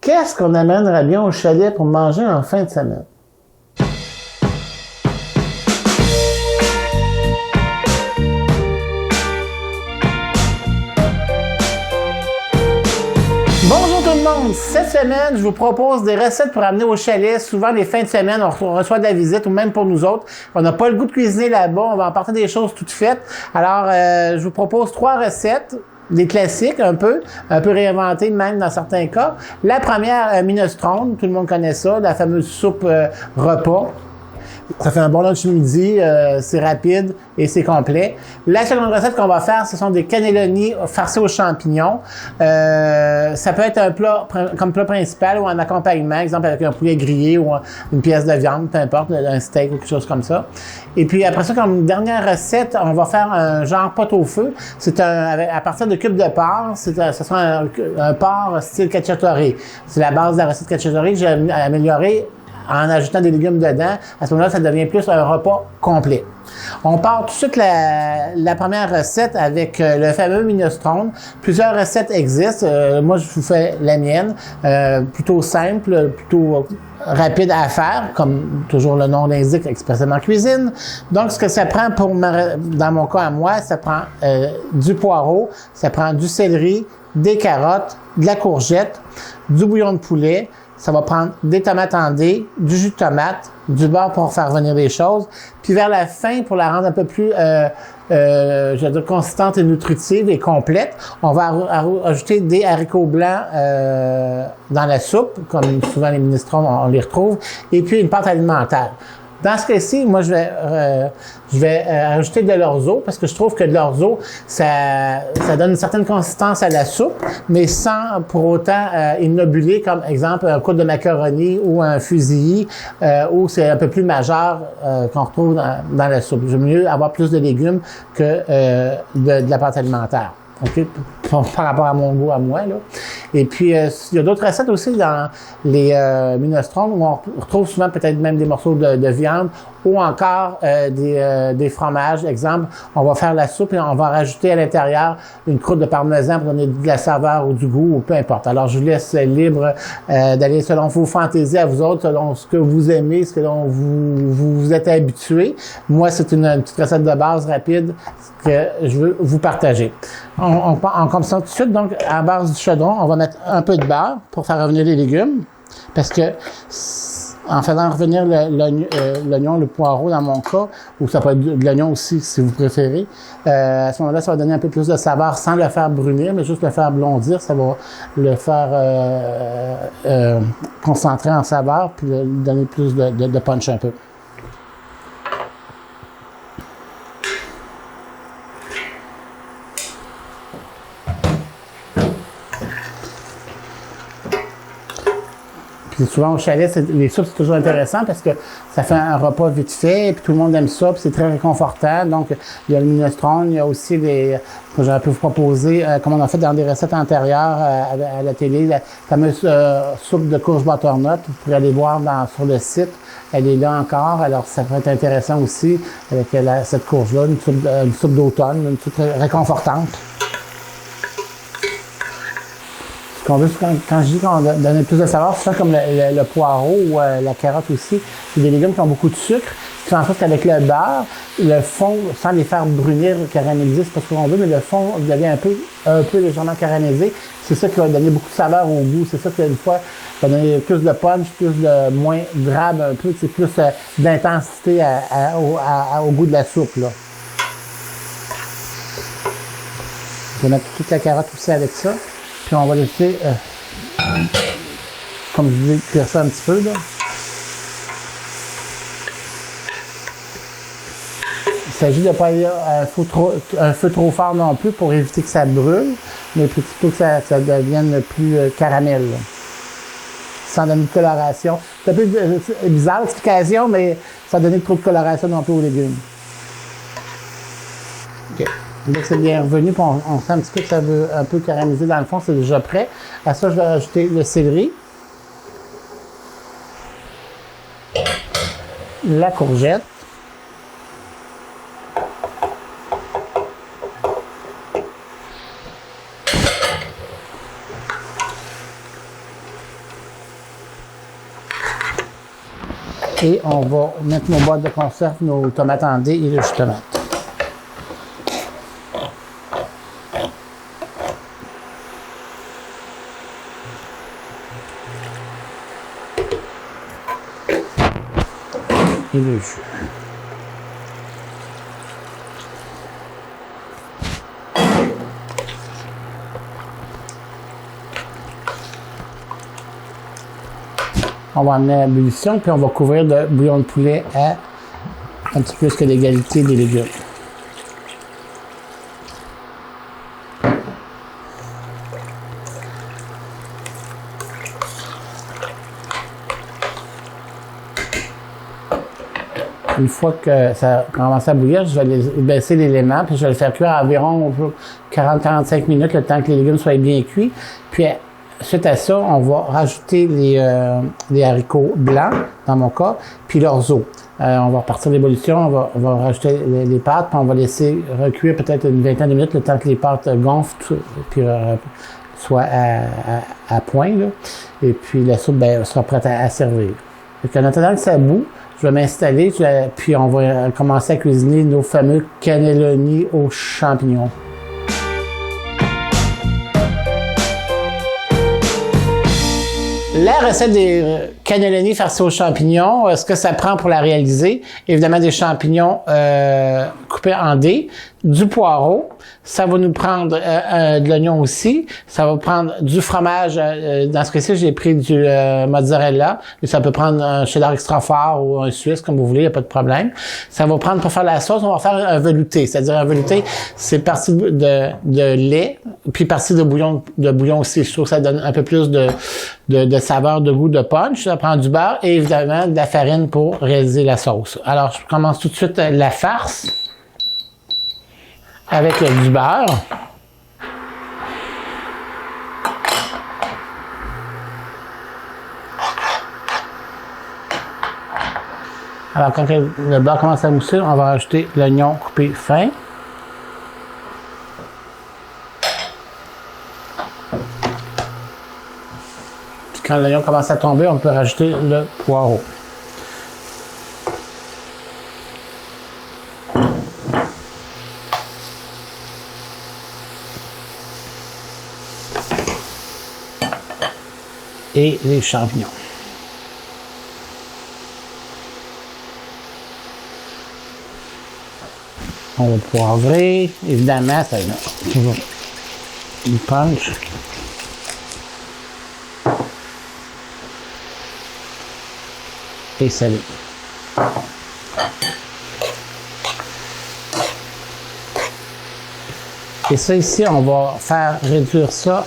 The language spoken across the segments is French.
Qu'est-ce qu'on amènerait bien au chalet pour manger en fin de semaine? Bonjour tout le monde! Cette semaine, je vous propose des recettes pour amener au chalet. Souvent, les fins de semaine, on reçoit de la visite, ou même pour nous autres. On n'a pas le goût de cuisiner là-bas, on va emporter des choses toutes faites. Alors, je vous propose 3 recettes. Des classiques un peu réinventés même dans certains cas. La première, minestrone, tout le monde connaît ça, la fameuse soupe repas. Ça fait un bon lunch midi, c'est rapide et c'est complet. La seconde recette qu'on va faire, ce sont des cannelloni farcis aux champignons. Ça peut être un plat comme plat principal ou en accompagnement, exemple avec un poulet grillé ou une pièce de viande, peu importe, un steak ou quelque chose comme ça. Et puis après ça, comme dernière recette, on va faire un genre pot au feu. C'est à partir de cubes de porc. Ce sera un porc style cacciatore. C'est la base de la recette cacciatore que j'ai améliorée en ajoutant des légumes dedans. À ce moment-là, ça devient plus un repas complet. On part tout de suite la première recette avec le fameux minestrone. Plusieurs recettes existent. Moi, je vous fais la mienne. Plutôt simple, plutôt rapide à faire, comme toujours le nom l'indique, expressément cuisine. Donc, ce que ça prend dans mon cas à moi, ça prend du poireau, ça prend du céleri, des carottes, de la courgette, du bouillon de poulet. Ça va prendre des tomates en dés, du jus de tomate, du beurre pour faire venir les choses. Puis vers la fin, pour la rendre un peu plus, je veux dire, consistante et nutritive et complète, on va ajouter des haricots blancs dans la soupe, comme souvent les minestrones, on les retrouve, et puis une pâte alimentaire. Dans ce cas-ci, moi, je vais ajouter de l'orzo parce que je trouve que de l'orzo, ça donne une certaine consistance à la soupe, mais sans pour autant innobuler, comme exemple un coup de macaroni ou un fusilli, où c'est un peu plus majeur qu'on retrouve dans la soupe. J'aime mieux avoir plus de légumes que de la pâte alimentaire. Okay? Par rapport à mon goût à moi, là. Et puis, il y a d'autres recettes aussi dans les minestrones où on retrouve souvent peut-être même des morceaux de viande ou encore des fromages. Exemple, on va faire la soupe et on va rajouter à l'intérieur une croûte de parmesan pour donner de la saveur ou du goût ou peu importe. Alors, je vous laisse libre d'aller selon vos fantaisies à vous autres, selon ce que vous aimez, ce que vous êtes habitués. Moi, c'est une petite recette de base rapide que je veux vous partager. On commence tout de suite, donc, à base du chaudron, on va mettre un peu de beurre pour faire revenir les légumes. Parce que, en faisant revenir l'oignon, le poireau dans mon cas, ou ça peut être de l'oignon aussi, si vous préférez, à ce moment-là, ça va donner un peu plus de saveur sans le faire brunir, mais juste le faire blondir. Ça va le faire concentrer en saveur, puis lui donner plus de punch un peu. Puis souvent au chalet, les soupes, c'est toujours intéressant parce que ça fait un repas vite fait, et puis tout le monde aime ça, puis c'est très réconfortant. Donc, il y a le minestrone, il y a aussi que j'aurais pu vous proposer, comme on a fait dans des recettes antérieures à la télé, la fameuse soupe de courge butternut. Vous pourrez aller voir sur le site. Elle est là encore, alors ça peut être intéressant aussi avec cette courge-là, une soupe d'automne, une soupe réconfortante. Quand je dis qu'on donne plus de saveur, c'est ça comme le poireau ou la carotte aussi. C'est des légumes qui ont beaucoup de sucre. Ce qui fait en sorte qu'avec le beurre, le fond, sans les faire brunir, caraméliser, c'est pas ce qu'on veut, mais le fond devient un peu légèrement caramélisé. C'est ça qui va donner beaucoup de saveur au goût. C'est ça qui, une fois, va donner plus de punch, plus de moins drabe un peu, c'est plus d'intensité au goût de la soupe, là. Je vais mettre toute la carotte aussi avec ça. Puis on va laisser, comme je vous dis, cuire ça un petit peu, là. Il s'agit de ne pas aller à un feu trop fort non plus pour éviter que ça brûle, mais plutôt que ça devienne plus caramel, là, sans donner de coloration. C'est un peu bizarre l'explication, mais ça donne trop de coloration non plus aux légumes. OK. Dès que c'est bien revenu, puis on sent un petit peu que ça veut un peu caraméliser dans le fond, c'est déjà prêt. À ça, je vais ajouter le céleri, la courgette, Et on va mettre nos boîtes de conserve, nos tomates en dés et le jus de tomate. Et le jus. On va amener à l'ébullition, puis on va couvrir de bouillon de poulet à un petit peu plus que l'égalité des légumes. Une fois que ça a commencé à bouillir, je vais baisser l'élément, puis je vais le faire cuire à environ 40-45 minutes, le temps que les légumes soient bien cuits. Puis suite à ça, on va rajouter les haricots blancs, dans mon cas, puis leurs os. On va repartir l'ébullition, on va rajouter les pâtes, puis on va laisser recuire peut-être une vingtaine de minutes, le temps que les pâtes gonflent, puis soient à point. Là. Et puis la soupe sera prête à servir. Donc, en attendant que ça bout, je vais m'installer, puis on va commencer à cuisiner nos fameux cannelloni aux champignons. La recette des cannelloni farcis aux champignons, ce que ça prend pour la réaliser, évidemment des champignons coupés en dés, du poireau, ça va nous prendre de l'oignon aussi, ça va prendre du fromage, dans ce cas-ci j'ai pris du mozzarella, et ça peut prendre un cheddar extra fort ou un suisse comme vous voulez, il n'y a pas de problème. Ça va prendre pour faire la sauce, on va faire un velouté, c'est-à-dire un velouté, c'est partie de lait, puis partie de bouillon aussi, je trouve que ça donne un peu plus de saveur, de goût, de punch. Ça prend du beurre et évidemment de la farine pour réaliser la sauce. Alors, je commence tout de suite la farce avec du beurre. Alors, quand le beurre commence à mousser, on va rajouter l'oignon coupé fin. Quand l'oignon commence à tomber, on peut rajouter le poireau. Et les champignons. On va poivrer. Évidemment, ça a toujours du punch. Et salé. Et ça ici, on va faire réduire ça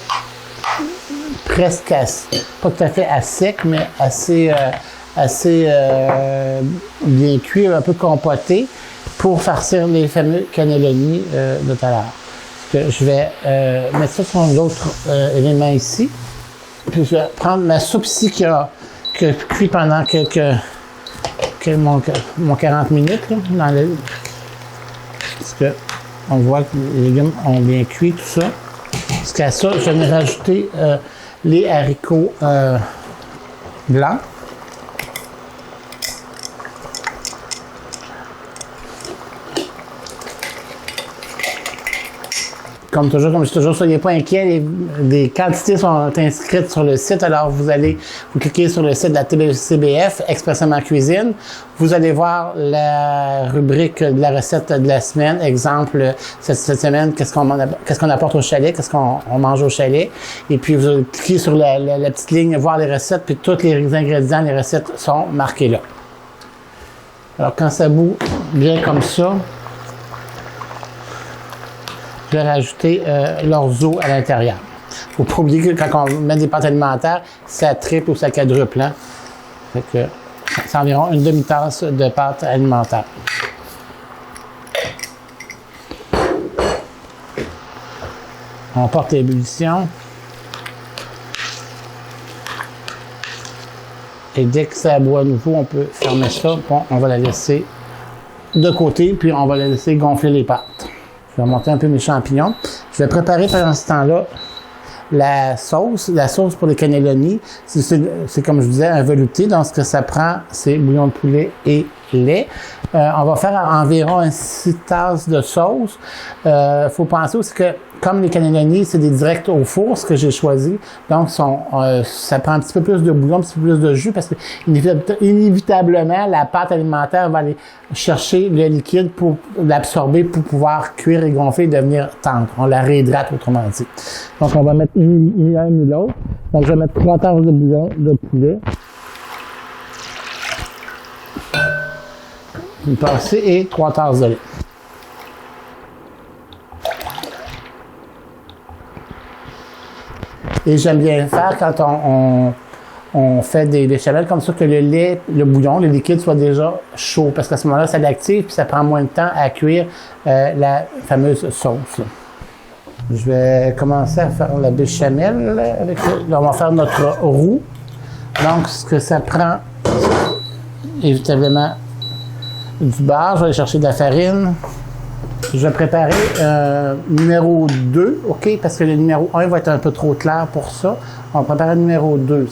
presque pas tout à fait à sec, mais assez bien cuit, un peu compoté, pour farcir les fameux cannelloni de tout à l'heure. Je vais mettre ça sur l'autre élément ici. Puis je vais prendre ma soupe ici qui a cuit pendant mon 40 minutes. Là, parce que on voit que les légumes ont bien cuit, tout ça. Jusqu'à ça, je vais rajouter les haricots blancs. Comme toujours, comme je dis toujours, soyez pas inquiets, les quantités sont inscrites sur le site. Alors, vous cliquez sur le site de la TCBF, Expressément Cuisine. Vous allez voir la rubrique de la recette de la semaine. Exemple, cette semaine, qu'est-ce qu'on apporte au chalet, qu'est-ce qu'on mange au chalet. Et puis, vous cliquez sur la petite ligne, voir les recettes, puis tous les ingrédients, les recettes sont marqués là. Alors, quand ça bout bien comme ça, je vais rajouter leurs os à l'intérieur. Il ne faut pas oublier que quand on met des pâtes alimentaires, ça triple ou ça quadruple. Hein? Fait que c'est environ une demi-tasse de pâte alimentaire. On porte l'ébullition. Et dès que ça boit à nouveau, on peut fermer ça. Bon, on va la laisser de côté, puis on va la laisser gonfler les pâtes. Je vais monter un peu mes champignons. Je vais préparer pendant ce temps-là la sauce pour les cannelloni, c'est comme je disais, un velouté. Donc, ce que ça prend, c'est bouillon de poulet et lait. On va faire environ 6 tasses de sauce. Faut penser aussi que, comme les cannelloni, c'est des directs au four, ce que j'ai choisi. Donc, ça prend un petit peu plus de bouillon, un petit peu plus de jus, parce que inévitablement, la pâte alimentaire va aller chercher le liquide pour l'absorber, pour pouvoir cuire et gonfler et devenir tendre. On la réhydrate, autrement dit. Donc, on va mettre ni un ni l'autre. Donc, je vais mettre 3 tasses de bouillon de poulet. Une tasse et 3 tasses de lait. Et j'aime bien faire quand on fait des béchamels comme ça, que le lait, le bouillon, le liquide soit déjà chaud, parce qu'à ce moment-là, ça l'active puis ça prend moins de temps à cuire la fameuse sauce. Je vais commencer à faire la béchamel. Là, on va faire notre roux. Donc, ce que ça prend, évidemment, du beurre. Je vais aller chercher de la farine. Je vais préparer numéro 2, OK? Parce que le numéro 1 va être un peu trop clair pour ça. On va préparer le numéro 2.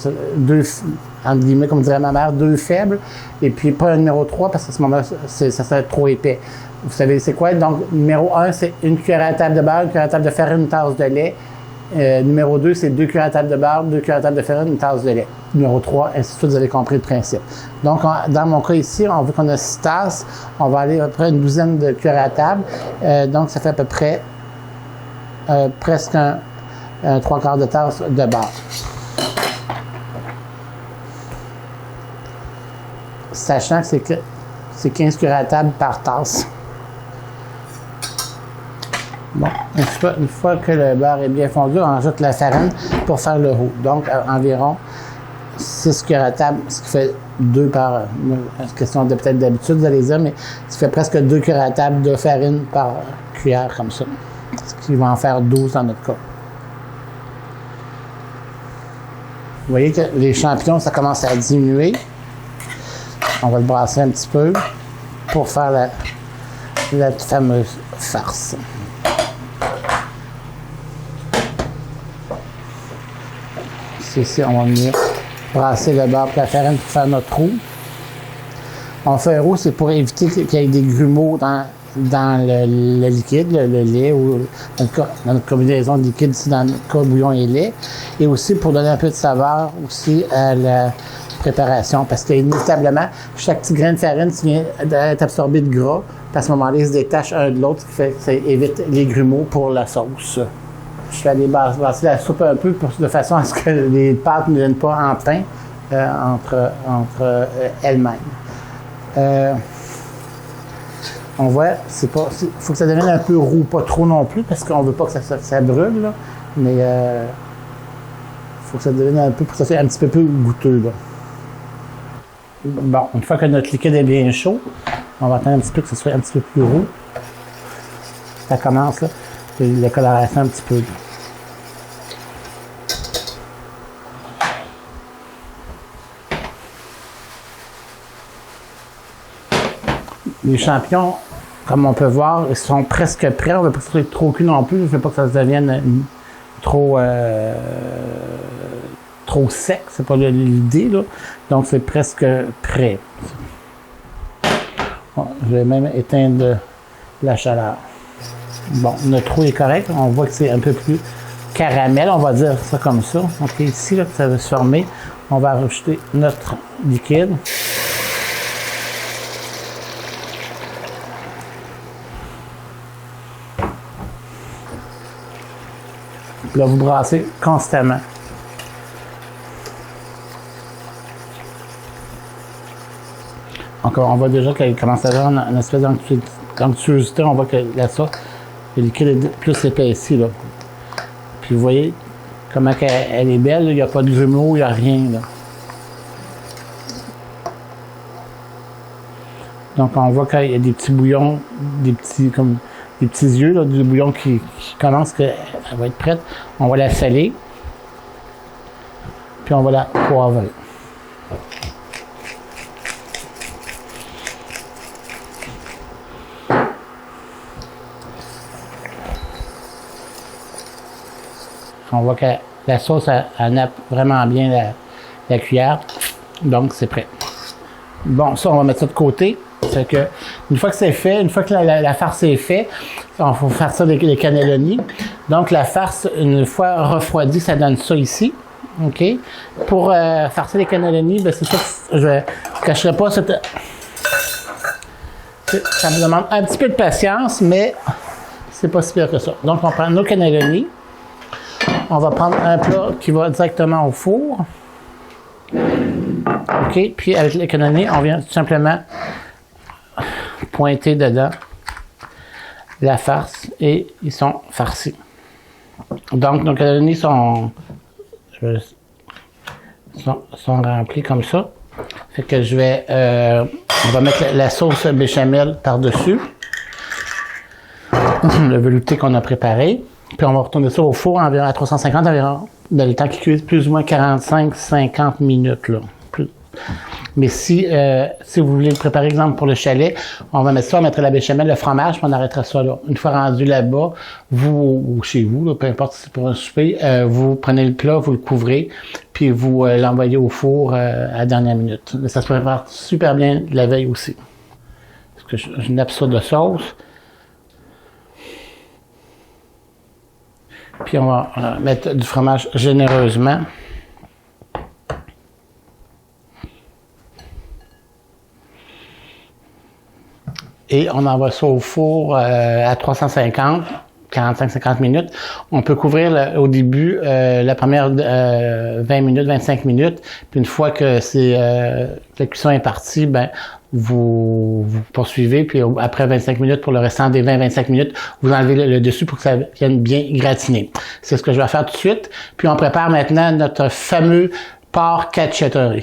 Entre guillemets, comme dirait ma mère, 2 faibles. Et puis pas un numéro 3 parce qu'à ce moment-là, ça serait trop épais. Vous savez c'est quoi? Donc, numéro 1, c'est une cuillère à table de beurre, une cuillère à table de farine, une tasse de lait. Numéro 2, c'est 2 cuillères à table de beurre, 2 cuillères à table de farine, une tasse de lait. Numéro 3, ainsi de suite, vous avez compris le principe. Donc, dans mon cas ici, on veut qu'on a 6 tasses. On va aller à peu près une douzaine de cuillères à table. Donc, ça fait à peu près presque un 3/4 de tasse de beurre. Sachant que c'est 15 cuillères à table par tasse. Bon, une fois que le beurre est bien fondu, on ajoute la farine pour faire le roux. Donc, environ 6 cuillères à table, ce qui fait 2 par... C'est question de peut-être d'habitude, vous allez dire, mais ça fait presque 2 cuillères à table de farine par cuillère, comme ça. Ce qui va en faire 12 dans notre cas. Vous voyez que les champignons, ça commence à diminuer. On va le brasser un petit peu pour faire la fameuse farce. Ici, on va venir brasser le beurre et la farine pour faire notre roux. On fait un roux, c'est pour éviter qu'il y ait des grumeaux dans le liquide, le lait, ou dans notre combinaison de liquide, ici dans le cas bouillon et lait. Et aussi pour donner un peu de saveur aussi à la préparation, parce qu'inévitablement, chaque petit grain de farine vient d'être absorbé de gras, puis à ce moment-là, il se détache un de l'autre, ce qui fait que ça évite les grumeaux pour la sauce. Je vais aller brasser la soupe un peu de façon à ce que les pâtes ne viennent pas en pain entre elles-mêmes. On voit, il faut que ça devienne un peu roux, pas trop non plus, parce qu'on ne veut pas que ça brûle, là, mais il faut que ça devienne un peu, pour que ça soit un petit peu plus goûteux. Là. Bon, une fois que notre liquide est bien chaud, on va attendre un petit peu que ça soit un petit peu plus roux. Ça commence, là. La coloration un petit peu. Les champignons, comme on peut voir, ils sont presque prêts. On ne veut pas que ça soit trop cuit non plus. Je ne veux pas que ça devienne trop sec. C'est pas l'idée, là. Donc, c'est presque prêt. Bon, je vais même éteindre la chaleur. Bon, notre roux est correct. On voit que c'est un peu plus caramel, on va dire ça comme ça. Donc ici, là, que ça va se former, on va rajouter notre liquide. Puis là, vous brassez constamment. Encore, on voit déjà qu'elle commence à avoir une espèce d'onctuosité. On voit que la sauce, le liquide est plus épaissi, là. Puis vous voyez comment elle est belle, il n'y a pas de grumeaux, il n'y a rien, là. Donc on voit qu'il y a des petits bouillons, des petits yeux, là, du bouillon qui commence, qu'elle va être prête. On va la saler, puis on va la poivrer. On voit qu'elle La sauce, elle nappe vraiment bien la cuillère. Donc, c'est prêt. Bon, ça, on va mettre ça de côté. C'est que, une fois que c'est fait, une fois que la farce est faite, il faut farcir les cannelloni. Donc, la farce, une fois refroidie, ça donne ça ici. OK? Pour farcir les cannelloni, ben, c'est ça, je ne cacherai pas cette... Ça me demande un petit peu de patience, mais c'est pas si pire que ça. Donc, on prend nos cannelloni. On va prendre un plat qui va directement au four. OK? Puis, avec les cannelloni, on vient tout simplement pointer dedans la farce et ils sont farcis. Donc, nos cannelloni sont remplis comme ça. Fait que je vais... on va mettre la sauce béchamel par-dessus. Le velouté qu'on a préparé. Puis on va retourner ça au four environ à 350 environ. Ben, le temps qui cuise plus ou moins 45-50 minutes. Là. Mais si vous voulez le préparer, exemple pour le chalet, on va mettre ça, on mettra la béchamel, le fromage, puis on arrêtera ça là. Une fois rendu là-bas, vous, ou chez vous, là, peu importe si c'est pour un souper, vous prenez le plat, vous le couvrez, puis vous l'envoyez au four à la dernière minute. Ça se prépare super bien la veille aussi. Parce que je nappe ça de sauce. Puis on va mettre du fromage généreusement. Et on envoie ça au four à 350, 45-50 minutes. On peut couvrir au début la première 20 minutes, 25 minutes. Puis une fois que la cuisson est partie, ben vous poursuivez. Puis après 25 minutes, pour le restant des 20-25 minutes, vous enlevez le dessus pour que ça vienne bien gratiner. C'est ce que je vais faire tout de suite. Puis on prépare maintenant notre fameux porc cacciatore.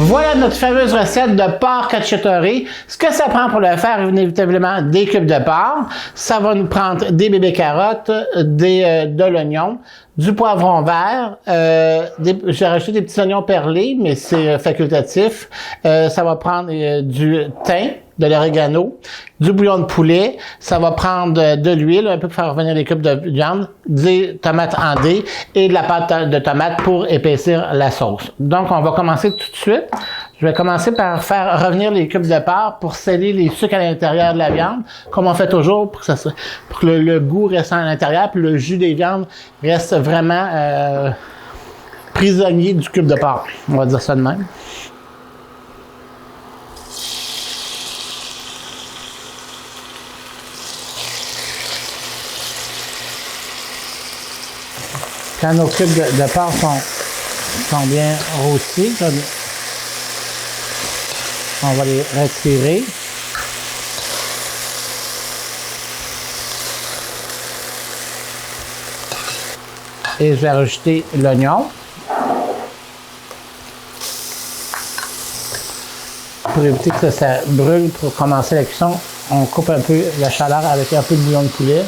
Voilà notre fameuse recette de porc cacciatore. Ce que ça prend pour le faire, inévitablement, des cubes de porc. Ça va nous prendre des bébés carottes, de l'oignon, du poivron vert. J'ai rajouté des petits oignons perlés, mais c'est facultatif. Ça va prendre du thym, de l'oregano, du bouillon de poulet. Ça va prendre de l'huile, un peu pour faire revenir les cubes de viande, des tomates en dés et de la pâte de tomate pour épaissir la sauce. Donc, on va commencer tout de suite. Je vais commencer par faire revenir les cubes de porc pour sceller les sucres à l'intérieur de la viande, comme on fait toujours pour que le goût reste à l'intérieur, puis le jus des viandes reste vraiment prisonnier du cube de porc. On va dire ça de même. Quand nos cubes de porc sont bien rôtis, on va les retirer. Et je vais rajouter l'oignon. Pour éviter que ça brûle pour commencer la cuisson, on coupe un peu la chaleur avec un peu de bouillon de poulet.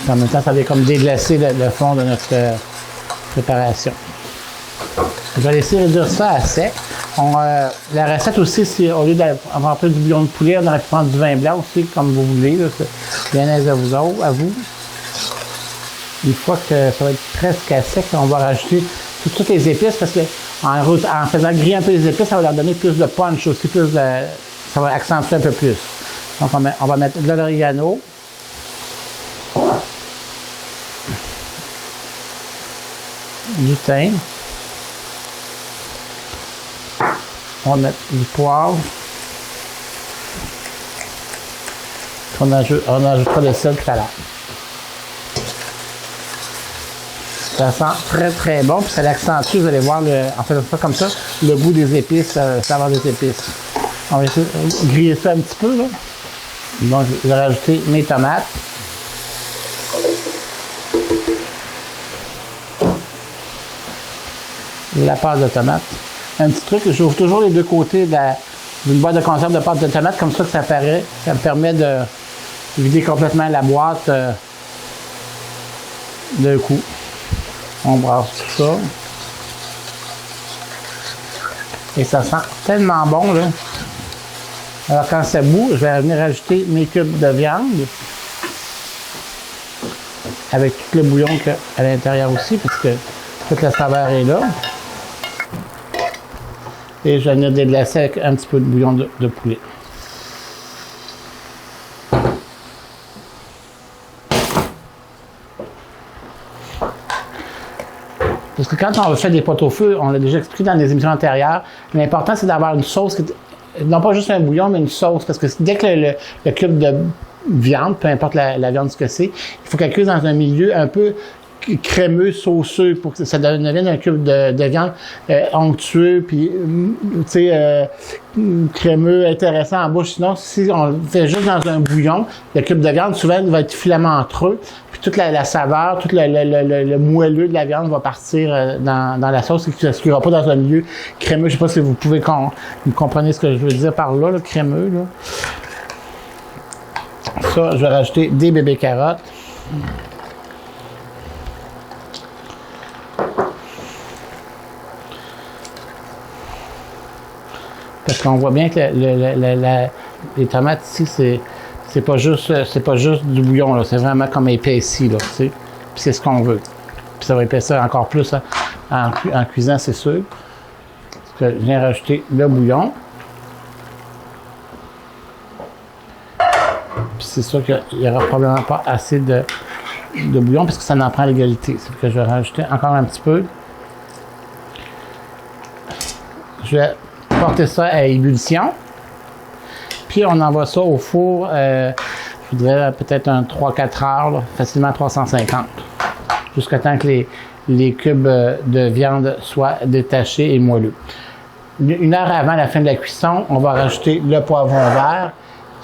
En même temps, ça va comme déglacer le fond de notre préparation. Je vais laisser réduire ça à sec. La recette aussi, c'est au lieu d'avoir un peu du bouillon de poulet, on aurait pu prendre du vin blanc aussi, comme vous voulez. C'est bien aise à vous. Une fois que ça va être presque à sec, on va rajouter toutes les épices parce que en faisant griller un peu les épices, ça va leur donner plus de punch aussi, ça va accentuer un peu plus. Donc, on va mettre de l'oregano. Du thym. On va mettre du poivre. On ajoutera le sel tout à l'heure. Ça sent très très bon, puis ça l'accentue, vous allez voir, en faisant ça comme ça, le goût des épices, le saveur des épices. On va essayer de griller ça un petit peu, là. Donc, je vais rajouter mes tomates. La pâte de tomate. Un petit truc, j'ouvre toujours les deux côtés d'une boîte de conserve de pâte de tomate, comme ça que ça me permet de vider complètement la boîte d'un coup. On brasse tout ça. Et ça sent tellement bon, là. Alors, quand ça bout, je vais venir ajouter mes cubes de viande. Avec tout le bouillon qu'il y a à l'intérieur aussi, parce que toute la saveur est là. Et je vais venir déglacer avec un petit peu de bouillon de poulet. Parce que quand on fait des potes au feu, on l'a déjà expliqué dans les émissions antérieures, l'important c'est d'avoir une sauce, non pas juste un bouillon, mais une sauce. Parce que dès que le cube de viande, peu importe la viande ce que c'est, il faut qu'elle cuise dans un milieu un peu crémeux, sauceux, pour que ça devienne un cube de viande onctueux, puis crémeux, intéressant en bouche. Sinon, si on le fait juste dans un bouillon, le cube de viande, souvent, il va être filamenteux, puis toute la saveur, tout le moelleux de la viande va partir dans la sauce, et que ça ne se cuira pas dans un milieu crémeux. Je ne sais pas si vous pouvez comprendre ce que je veux dire par là, le crémeux. Là. Ça, je vais rajouter des bébés carottes. Parce qu'on voit bien que les tomates ici, c'est pas juste du bouillon, là. C'est vraiment comme épaissi, là, tu sais. Puis c'est ce qu'on veut. Puis ça va épaissir encore plus en cuisant, c'est sûr. Parce que je viens rajouter le bouillon. Puis c'est sûr qu'il n'y aura probablement pas assez de bouillon parce que ça en prend l'égalité. C'est que je vais rajouter encore un petit peu. Je vais porter ça à ébullition. Puis on envoie ça au four, je dirais peut-être un 3-4 heures, là, facilement 350. Jusqu'à temps que les cubes de viande soient détachés et moelleux. Une heure avant la fin de la cuisson, on va rajouter le poivron vert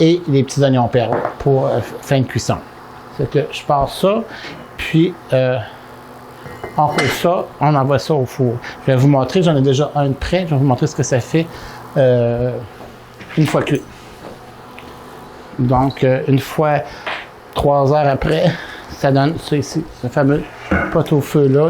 et les petits oignons perles pour fin de cuisson. C'est que je passe ça, puis on fait ça, on envoie ça au four. Je vais vous montrer, j'en ai déjà un de prêt, je vais vous montrer ce que ça fait une fois cuit. Donc, une fois 3 heures après, ça donne ça ici, ce fameux pot au feu-là,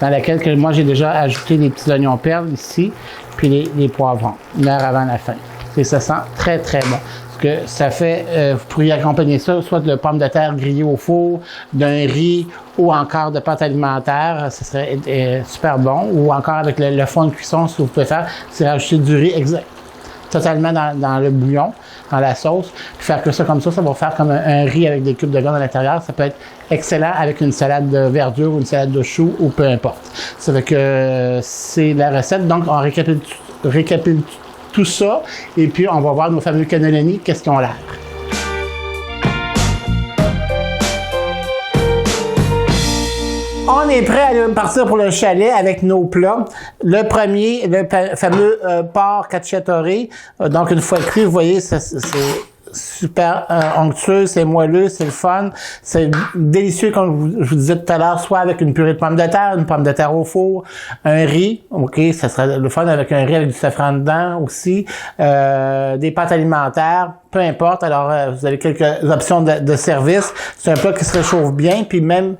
dans laquelle moi j'ai déjà ajouté les petits oignons perles ici, puis les poivrons, une heure avant la fin. Et ça sent très très bon. Parce que ça fait, vous pourriez accompagner ça soit de pommes de terre grillées au four, d'un riz ou encore de pâte alimentaire, ça serait super bon. Ou encore avec le fond de cuisson, ce que vous pouvez faire, c'est rajouter du riz totalement dans le bouillon, dans la sauce. Puis faire que ça comme ça va faire comme un riz avec des cubes de viande à l'intérieur. Ça peut être excellent avec une salade de verdure ou une salade de choux ou peu importe. Ça fait que c'est la recette. Donc, on récapitule tout ça et puis on va voir nos fameux cannelloni, qu'est-ce qu'ils ont l'air. On est prêt à partir pour le chalet avec nos plats. Le premier, le fameux porc cacciatore. Donc, une fois cuit, vous voyez, c'est super onctueux, c'est moelleux, c'est le fun. C'est délicieux, comme je vous disais tout à l'heure, soit avec une purée de pommes de terre, une pomme de terre au four, un riz, ok, ça serait le fun avec un riz avec du safran dedans aussi, des pâtes alimentaires, peu importe. Alors, vous avez quelques options de service. C'est un plat qui se réchauffe bien, puis même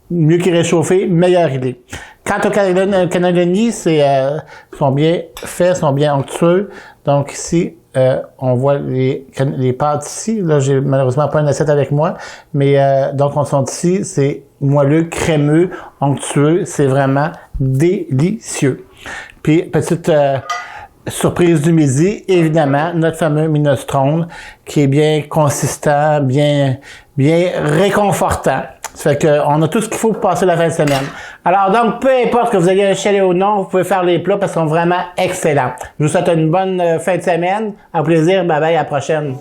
mieux qu'il réchauffé, meilleure idée. Quant au cannelloni, sont bien faits, sont bien onctueux. Donc ici, on voit les pâtes ici. Là, j'ai malheureusement pas une assiette avec moi, mais donc on sont ici, c'est moelleux, crémeux, onctueux, c'est vraiment délicieux. Puis petite surprise du midi, évidemment, notre fameux minestrone qui est bien consistant, bien réconfortant. Ça fait qu'on a tout ce qu'il faut pour passer la fin de semaine. Alors donc, peu importe que vous ayez un chalet ou non, vous pouvez faire les plats parce qu'ils sont vraiment excellents. Je vous souhaite une bonne fin de semaine. Au plaisir. Bye bye, à la prochaine.